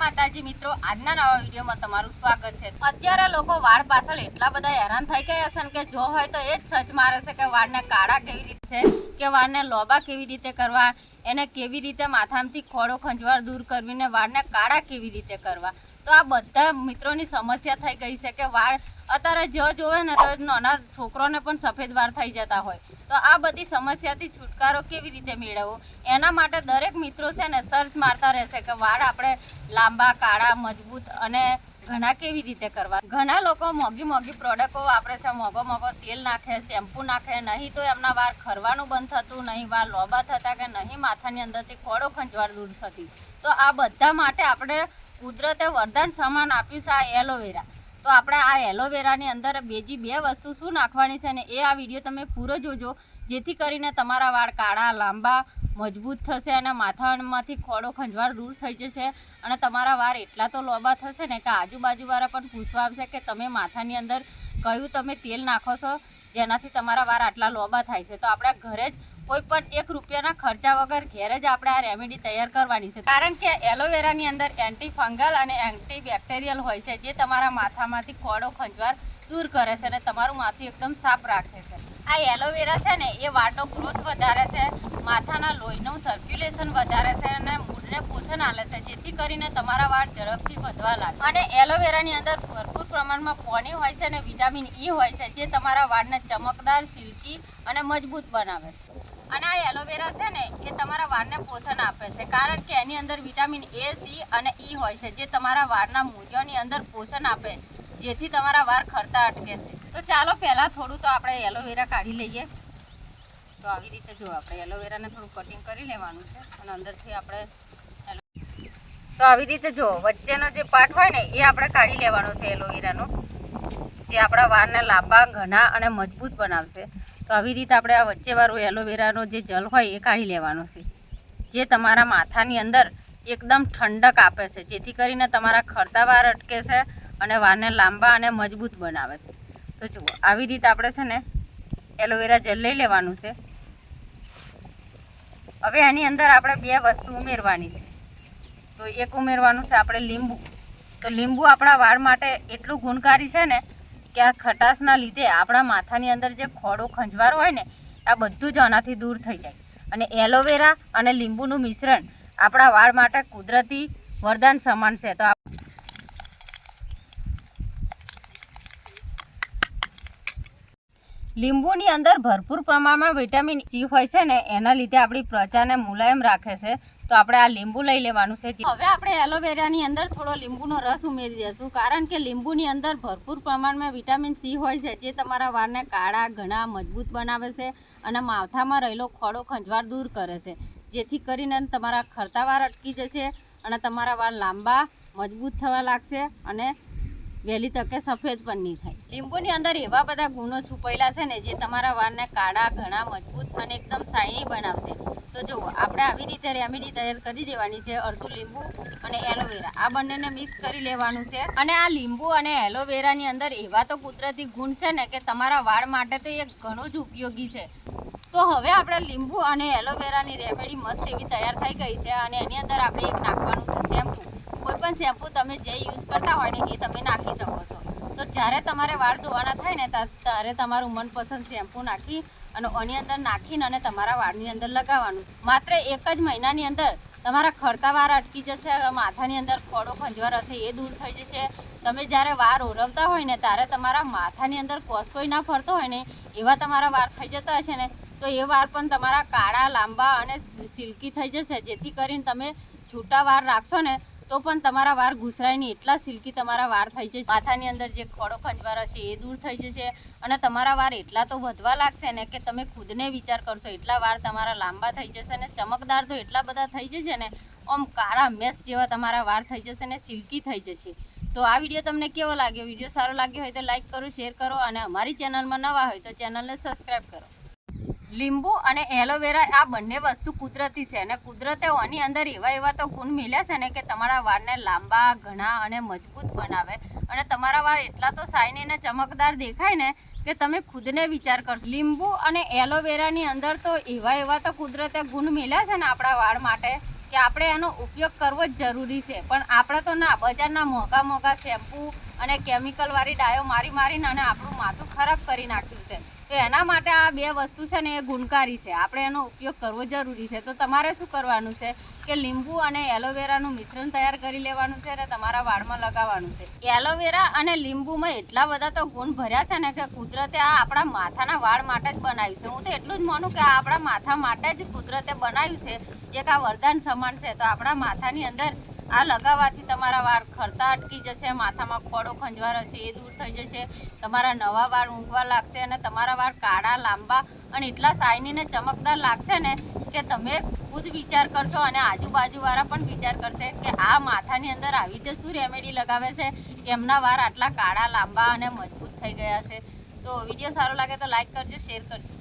માતાજી મિત્રો, આજના નવા વિડીયોમાં તમારું સ્વાગત છે। અત્યારે લોકો વાળ પાછળ એટલા બધા હેરાન થઈ ગયા છે કે જો હોય તો એ જ સર્ચ મારે છે કે વાળને કાળા કેવી રીતે છે, કે વાળને લોબા કેવી રીતે કરવા, એને કેવી રીતે માથામાંથી ખોડો ખંજવાળ દૂર કરવીને વાળને કાળા કેવી રીતે કરવા। તો આ બધા મિત્રોની સમસ્યા થઈ ગઈ છે કે વાળ અત્યારે જો જોવે ને તો નાના છોકરોને પણ સફેદ વાળ થઈ જતા હોય। તો આ બધી સમસ્યાથી છુટકારો કેવી રીતે મેળવવો એના માટે દરેક મિત્રો છે ને સર્ચ મારતા રહેશે કે વાળ આપણે લાંબા કાળા મજબૂત અને ઘણા કેવી રીતે કરવા। ઘણા લોકો મોંઘી પ્રોડક્ટો વાપરે છે, મોંઘો તેલ નાખે, શેમ્પુ નાખે, નહીં તો એમના વાળ ખરવાનું બંધ થતું, નહીં વાળ લોબા થતા, કે નહીં માથાની અંદરથી ખોડો ખંજવાળ દૂર થતી। તો આ બધા માટે આપણે કુદરતે વરદાન સમાન આપ્યું છે આ એલોવેરા। તો આપણે આ એલોવેરાની અંદર બીજી બે વસ્તુ શું નાખવાની છે ને એ આ વિડીયો તમે પૂરો જોજો, જેથી કરીને તમારા વાળ કાળા લાંબા મજબૂત થશે અને માથામાંથી ખોડો ખંજવાળ દૂર થઈ જશે અને તમારા વાળ એટલા તો લોબા થશે ને કે આજુબાજુવાળા પણ પૂછવા આવશે કે તમે માથાની અંદર કયું તમે તેલ નાખો છો જેનાથી તમારા વાળ આટલા લોબા થાય છે। તો આપણે ઘરે જ કોઈ પણ એક રૂપિયાના ખર્ચા વગર ઘરે જ આપણે આ રેમેડી તૈયાર કરવાની છે, કારણ કે એલોવેરાની અંદર એન્ટી ફંગલ અને એન્ટી બેક્ટેરિયલ હોય છે જે તમારા માથામાંથી ખોડો ખંજવાળ દૂર કરે છે અને તમારું માથું એકદમ સાફ રાખે છે। આ એલોવેરા છે ને એ વાળનો ગ્રોથ વધારે છે, માથાના લોહીનું સર્ક્યુલેશન વધારે છે અને મૂળને પોષણ આપે છે, જેથી કરીને તમારા વાળ ઝડપથી વધવા લાગે। અને એલોવેરાની અંદર ભરપૂર પ્રમાણમાં પાણી હોય છે અને વિટામિન ઈ હોય છે જે તમારા વાળને ચમકદાર, સિલ્કી અને મજબૂત બનાવે છે। અને આ એલોવેરા છે ને એ તમારા વાળને પોષણ આપે છે, કારણ કે એની અંદર વિટામિન એ, સી અને ઈ હોય છે જે તમારા વાળના મૂળિયોની અંદર પોષણ આપે, જેથી તમારા વાળ ખરતા અટકે છે। તો ચાલો પહેલાં થોડું તો આપણે એલોવેરા કાઢી લઈએ। તો આવી રીતે જો આપણે એલોવેરાને થોડું કટિંગ કરી લેવાનું છે અને અંદરથી આપણે તો આવી રીતે જો વચ્ચેનો જે પાર્ટ હોય ને એ આપણે કાઢી લેવાનો છે એલોવેરાનો, જે આપણા વાળને લાંબા ઘણા અને મજબૂત બનાવશે। તો આવી રીતે આપણે આ વચ્ચેવાળું એલોવેરાનો જે જલ હોય એ કાઢી લેવાનો છે, જે તમારા માથાની અંદર એકદમ ઠંડક આપે છે, જેથી કરીને તમારા ખરતા વાળ અટકે છે અને વાળને લાંબા અને મજબૂત બનાવે છે। તો જુઓ આવી રીતે આપણે છે ને એલોવેરા જેલ લઈ લેવાનું છે। હવે એની અંદર આપણે બે વસ્તુ ઉમેરવાની છે। તો એક ઉમેરવાનું છે આપણે લીંબુ। તો લીંબુ આપણા વાળ માટે એટલું ગુણકારી છે ને કે આ ખટાશના લીધે આપણા માથાની અંદર જે ખોડો ખંજવાળ હોય ને આ બધું જ આનાથી દૂર થઈ જાય। અને એલોવેરા અને લીંબુનું મિશ્રણ આપણા વાળ માટે કુદરતી વરદાન સમાન છે। તો લીંબુની અંદર ભરપૂર પ્રમાણમાં વિટામિન સી હોય છે ને એના લીધે આપણી ત્વચાને મુલાયમ રાખે છે। તો આપણે આ લીંબુ લઈ લેવાનું છે। હવે આપણે એલોવેરાની અંદર થોડો લીંબુનો રસ ઉમેરી દઈશું, કારણ કે લીંબુની અંદર ભરપૂર પ્રમાણમાં વિટામિન સી હોય છે જે તમારા વાળને કાળા ઘણા મજબૂત બનાવે છે અને માથામાં રહેલો ખોડો ખંજવાળ દૂર કરે છે, જેથી કરીને તમારા ખરતા વાળ અટકી જશે અને તમારા વાળ લાંબા મજબૂત થવા લાગશે અને વહેલી તકે સફેદ પણ નહીં થાય। લીંબુની અંદર એવા બધા ગુણો છુપાયેલા છે ને જે તમારા વાળને કાળા ઘણા મજબૂત અને એકદમ શાઇની બનાવશે। તો જુઓ આપણે આવી રીતે રેમેડી તૈયાર કરી દેવાની છે। અડધું લીંબુ અને એલોવેરા આ બંનેને મિક્સ કરી લેવાનું છે। અને આ લીંબુ અને એલોવેરાની અંદર એવા તો કુદરતી ગુણ છે ને કે તમારા વાળ માટે તો એ ઘણું જ ઉપયોગી છે। તો હવે આપણે લીંબુ અને એલોવેરાની રેમેડી મસ્ત એવી તૈયાર થઈ ગઈ છે અને એની અંદર આપણે એક નાખવાનું છે શેમ્પૂ। કોઈ પણ શેમ્પૂ તમે જે યુઝ કરતા હોય ને એ તમે નાખી શકો છો। તો જ્યારે તમારે વાળ ધોવાના થાય ને ત્યારે તમારું મનપસંદ શેમ્પૂ નાખી અને આની અંદર નાખીને અને તમારા વાળની અંદર લગાવવાનું। માત્ર એક જ મહિનાની અંદર તમારા ખરતા વાળ અટકી જશે, માથાની અંદર ખોડો ખંજવાળ હશે એ દૂર થઈ જશે। તમે જ્યારે વાળ ઓરવતા હોય ને ત્યારે તમારા માથાની અંદર કોસકોઈ ના ફરતો હોય ને એવા તમારા વાળ થઈ જતા હશે ને તો એ વાળ પણ તમારા કાળા લાંબા અને સિલ્કી થઈ જશે, જેથી કરીને તમે છૂટા વાળ રાખશો ને તો પણ તમારા વાળ ઘૂસરાય નહીં, એટલા સિલ્કી તમારા વાળ થઈ જશે। માથાની અંદર જે ખોડો ખંજવાળ હશે એ દૂર થઈ જશે અને તમારા વાળ એટલા તો વધવા લાગશે ને કે તમે ખુદને વિચાર કરશો એટલા વાળ તમારા લાંબા થઈ જશે અને ચમકદાર તો એટલા બધા થઈ જશે ને આમ કાળા મેસ જેવા તમારા વાળ થઈ જશે ને સિલ્કી થઈ જશે। તો આ વિડીયો તમને કેવો લાગ્યો? વિડીયો સારો લાગ્યો હોય તો લાઈક કરો, શેર કરો અને અમારી ચેનલમાં નવા હોય તો ચેનલને સબસ્ક્રાઈબ કરો। લીંબુ અને એલોવેરા આ બંને વસ્તુ કુદરતી છે અને કુદરતે આની અંદર એવા તો ગુણ મળ્યા છે ને કે તમારા વાળને લાંબા ઘણા અને મજબૂત બનાવે અને તમારા વાળ એટલા તો શાઇની અને ચમકદાર દેખાય ને કે તમે ખુદને વિચાર કરશો। લીંબુ અને એલોવેરાની અંદર તો એવા તો કુદરતે ગુણ મળ્યા છે ને આપણા વાળ માટે કે આપણે એનો ઉપયોગ કરવો જ જરૂરી છે. પણ આપણે તો ના, બજારના મોંઘા શેમ્પૂ અને કેમિકલવાળી ડાયો મારીને અને આપણું માથું ખરાબ કરી નાખ્યું છે. તો એના માટે આ બે વસ્તુ છે ને એ ગુણકારી છે, આપણે એનો ઉપયોગ કરવો જરૂરી છે. તો તમારે શું કરવાનું છે કે લીંબુ અને એલોવેરાનું મિશ્રણ તૈયાર કરી લેવાનું છે અને તમારા વાળમાં લગાવવાનું છે. એલોવેરા અને લીંબુમાં એટલા બધા તો ગુણ ભર્યા છે ને કે કુદરતે આ આપણા માથાના વાળ માટે જ બનાવ્યું છે. હું તો એટલું જ માનું કે આ આપણા માથા માટે જ કુદરતે બનાવ્યું છે. એક આ વરદાન સમાન છે. તો આપણા માથાની અંદર આ લગાવવાથી તમારા વાળ ખરતા અટકી જશે, માથામાં ખોડો ખંજવાળ હશે એ દૂર થઈ જશે, તમારા નવા વાળ ઊંઘવા લાગશે અને તમારા વાળ કાળા, લાંબા અને એટલા શાઇની ને ચમકદાર લાગશે ને કે તમે ખુદ વિચાર કરશો અને આજુબાજુવાળા પણ વિચાર કરશે કે આ માથાની અંદર આવી રીતે શું રેમેડી લગાવે છે કે એમના વાળ આટલા કાળા, લાંબા અને મજબૂત થઈ ગયા છે. તો વિડીયો સારો લાગે તો લાઈક કરજો, શેર કરજો.